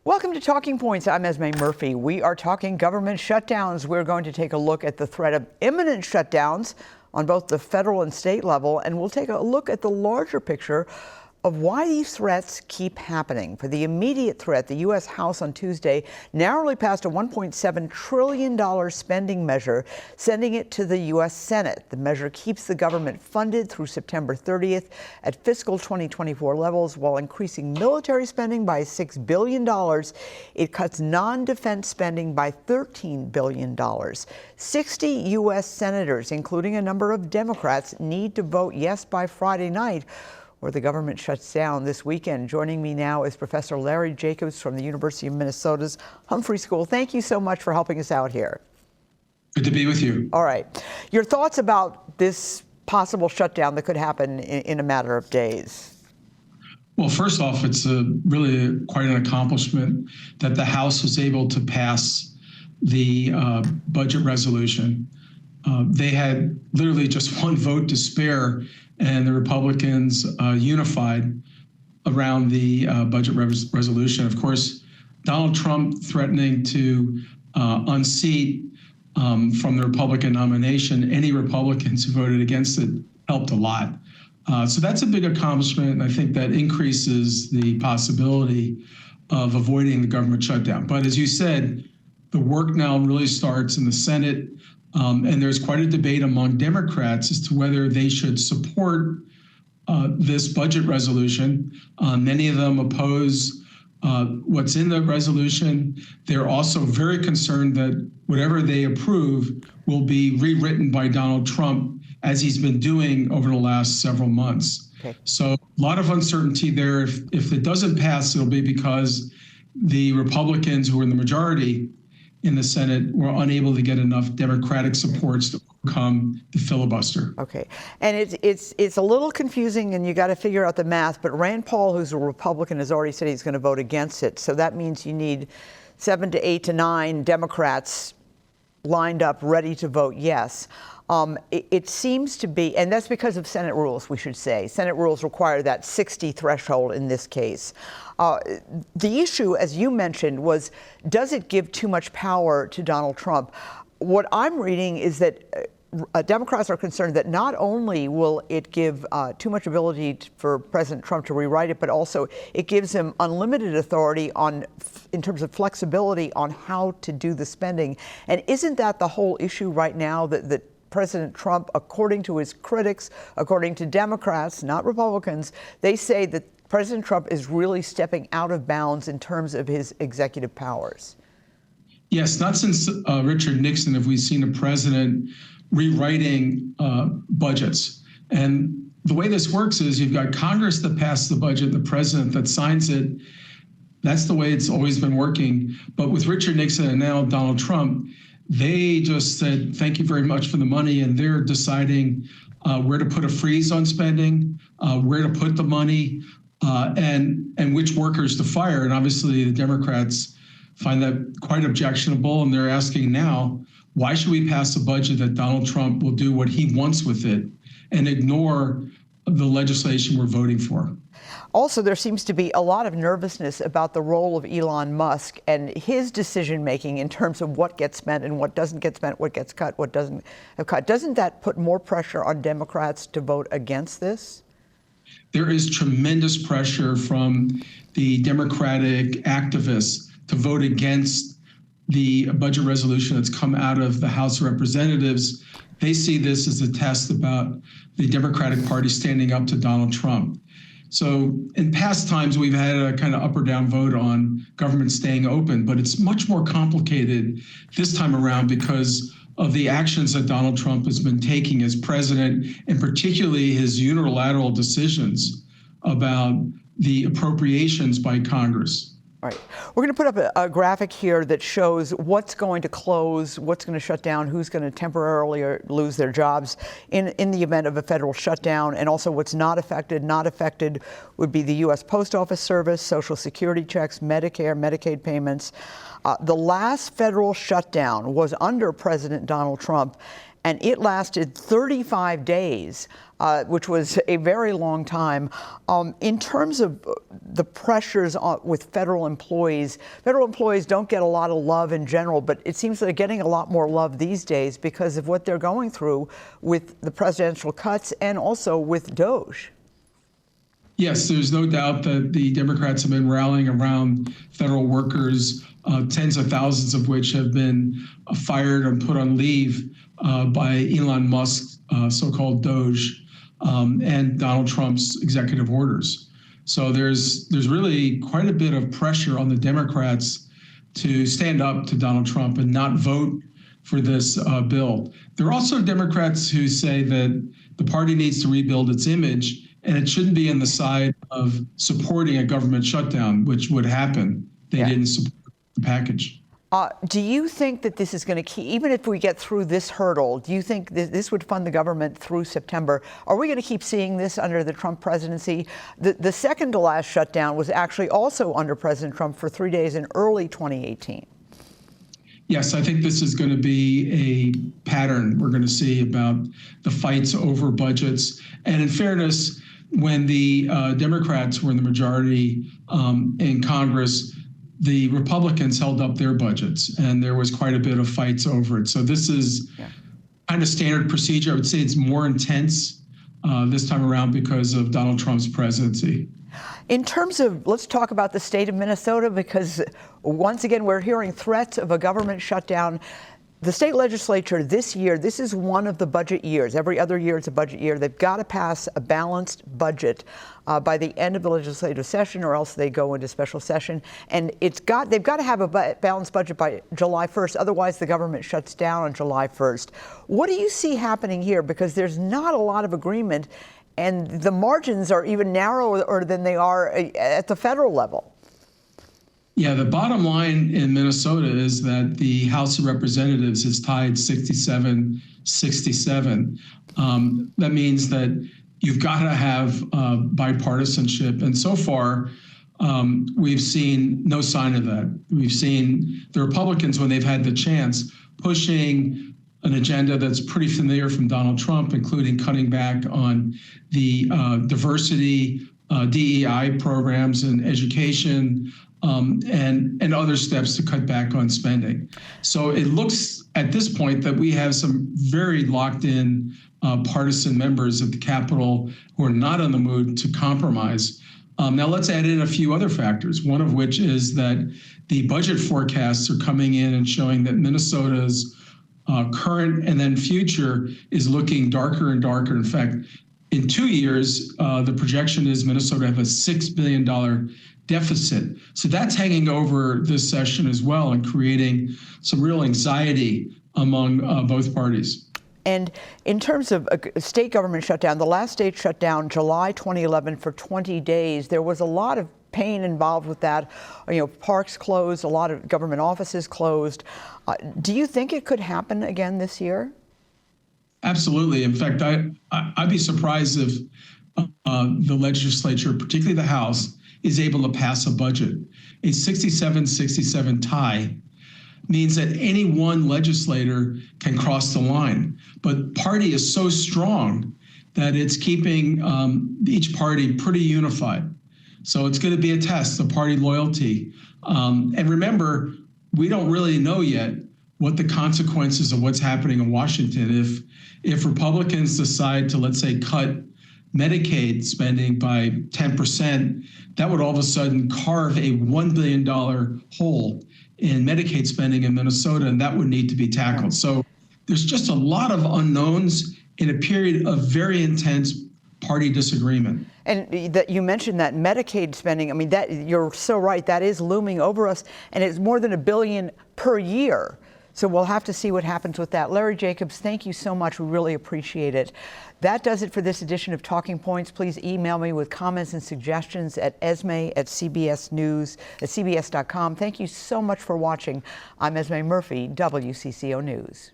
Welcome to Talking Points. I'm Esme Murphy. We are talking government shutdowns. We're going to take a look at the threat of imminent shutdowns on both the federal and state level, and we'll take a look at the larger picture of why these threats keep happening. For the immediate threat, the U.S. House on Tuesday narrowly passed a $1.7 trillion spending measure, sending it to the U.S. Senate. The measure keeps the government funded through September 30th at fiscal 2024 levels, while increasing military spending by $6 billion. It cuts non-defense spending by $13 billion. 60 U.S. senators, including a number of Democrats, need to vote yes by Friday night, or the government shuts down this weekend. Joining me now is Professor Larry Jacobs from the University of Minnesota's Humphrey School. Thank you so much for helping us out here. Good to be with you. All right. Your thoughts about this possible shutdown that could happen in a matter of days? Well, first off, it's really quite an accomplishment that the House was able to pass the budget resolution. They had literally just one vote to spare, and the Republicans unified around the budget resolution. Of course, Donald Trump threatening to unseat from the Republican nomination any Republicans who voted against it helped a lot. So that's a big accomplishment, and I think that increases the possibility of avoiding the government shutdown. But as you said, the work now really starts in the Senate. And there's quite a debate among Democrats as to whether they should support this budget resolution. Many of them oppose what's in the resolution. They're also very concerned that whatever they approve will be rewritten by Donald Trump, as he's been doing over the last several months. Okay. So a lot of uncertainty there. If it doesn't pass, it'll be because the Republicans who are in the majority in the Senate were unable to get enough Democratic supports to overcome the filibuster. Okay, and it's a little confusing, and you got to figure out the math. But Rand Paul, who's a Republican, has already said he's going to vote against it. So that means you need 7 to 8 to 9 Democrats lined up, ready to vote yes. It seems to be, and that's because of Senate rules, we should say. Senate rules require that 60 threshold in this case. The issue, as you mentioned, was, does it give too much power to Donald Trump? What I'm reading is that Democrats are concerned that not only will it give too much ability for President Trump to rewrite it, but also it gives him unlimited authority in terms of flexibility on how to do the spending. And isn't that the whole issue right now, that President Trump, according to his critics, according to Democrats, not Republicans, they say that President Trump is really stepping out of bounds in terms of his executive powers? Yes, not since Richard Nixon have we seen a president rewriting budgets. And the way this works is you've got Congress that passed the budget, the president that signs it. That's the way it's always been working. But with Richard Nixon and now Donald Trump, they just said, thank you very much for the money, and they're deciding where to put a freeze on spending, where to put the money, and which workers to fire. And obviously the Democrats find that quite objectionable, and they're asking now, why should we pass a budget that Donald Trump will do what he wants with it and ignore the legislation we're voting for? Also, there seems to be a lot of nervousness about the role of Elon Musk and his decision-making in terms of what gets spent and what doesn't get spent, what gets cut, what doesn't get cut. Doesn't that put more pressure on Democrats to vote against this? There is tremendous pressure from the Democratic activists to vote against the budget resolution that's come out of the House of Representatives. They see this as a test about the Democratic Party standing up to Donald Trump. So in past times, we've had a kind of up or down vote on government staying open, but it's much more complicated this time around because of the actions that Donald Trump has been taking as president, and particularly his unilateral decisions about the appropriations by Congress. All right. We're going to put up a graphic here that shows what's going to close, what's going to shut down, who's going to temporarily lose their jobs in the event of a federal shutdown, and also what's not affected. Not affected would be the U.S. Post Office Service, Social Security checks, Medicare, Medicaid payments. The last federal shutdown was under President Donald Trump, and it lasted 35 days, which was a very long time. In terms of the pressures with federal employees don't get a lot of love in general, but it seems they're getting a lot more love these days because of what they're going through with the presidential cuts and also with DOGE. Yes, there's no doubt that the Democrats have been rallying around federal workers, tens of thousands of which have been fired and put on leave by Elon Musk's so-called DOGE and Donald Trump's executive orders. So there's really quite a bit of pressure on the Democrats to stand up to Donald Trump and not vote for this bill. There are also Democrats who say that the party needs to rebuild its image, and it shouldn't be on the side of supporting a government shutdown, which would happen. They didn't support the package. Do you think that this is going to keep, even if we get through this hurdle, do you think this would fund the government through September? Are we going to keep seeing this under the Trump presidency? The second to last shutdown was actually also under President Trump for 3 days in early 2018. Yes, I think this is going to be a pattern we're going to see about the fights over budgets. And in fairness, when the Democrats were in the majority in Congress, the Republicans held up their budgets, and there was quite a bit of fights over it. So this is kind of standard procedure. I would say it's more intense this time around because of Donald Trump's presidency. In terms of, let's talk about the state of Minnesota, because once again, we're hearing threats of a government shutdown. The state legislature this year, this is one of the budget years. Every other year it's a budget year. They've got to pass a balanced budget by the end of the legislative session, or else they go into special session. And they've got to have a balanced budget by July 1st. Otherwise, the government shuts down on July 1st. What do you see happening here? Because there's not a lot of agreement, and the margins are even narrower than they are at the federal level. Yeah, the bottom line in Minnesota is that the House of Representatives is tied 67-67. That means that you've got to have bipartisanship. And so far, we've seen no sign of that. We've seen the Republicans, when they've had the chance, pushing an agenda that's pretty familiar from Donald Trump, including cutting back on the diversity, DEI programs in education, and other steps to cut back on spending. So it looks at this point that we have some very locked in partisan members of the Capitol who are not in the mood to compromise. Now let's add in a few other factors, one of which is that the budget forecasts are coming in and showing that Minnesota's current and then future is looking darker and darker. In fact, in 2 years, the projection is Minnesota have a $6 billion deficit. So that's hanging over this session as well and creating some real anxiety among both parties. And in terms of a state government shutdown, the last state shutdown, July 2011, for 20 days, there was a lot of pain involved with that. You know, parks closed, a lot of government offices closed. Do you think it could happen again this year? Absolutely. In fact, I'd be surprised if the legislature, particularly the House, is able to pass a budget. A 67-67 tie means that any one legislator can cross the line. But party is so strong that it's keeping each party pretty unified. So it's going to be a test of party loyalty. And remember, we don't really know yet what the consequences of what's happening in Washington. If Republicans decide to, let's say, cut Medicaid spending by 10%, that would all of a sudden carve a $1 billion hole in Medicaid spending in Minnesota, and that would need to be tackled. So there's just a lot of unknowns in a period of very intense party disagreement. And that you mentioned that Medicaid spending, I mean, that you're so right, that is looming over us, and it's more than $1 billion per year. So we'll have to see what happens with that. Larry Jacobs, thank you so much. We really appreciate it. That does it for this edition of Talking Points. Please email me with comments and suggestions at esme@cbsnews@cbs.com. Thank you so much for watching. I'm Esme Murphy, WCCO News.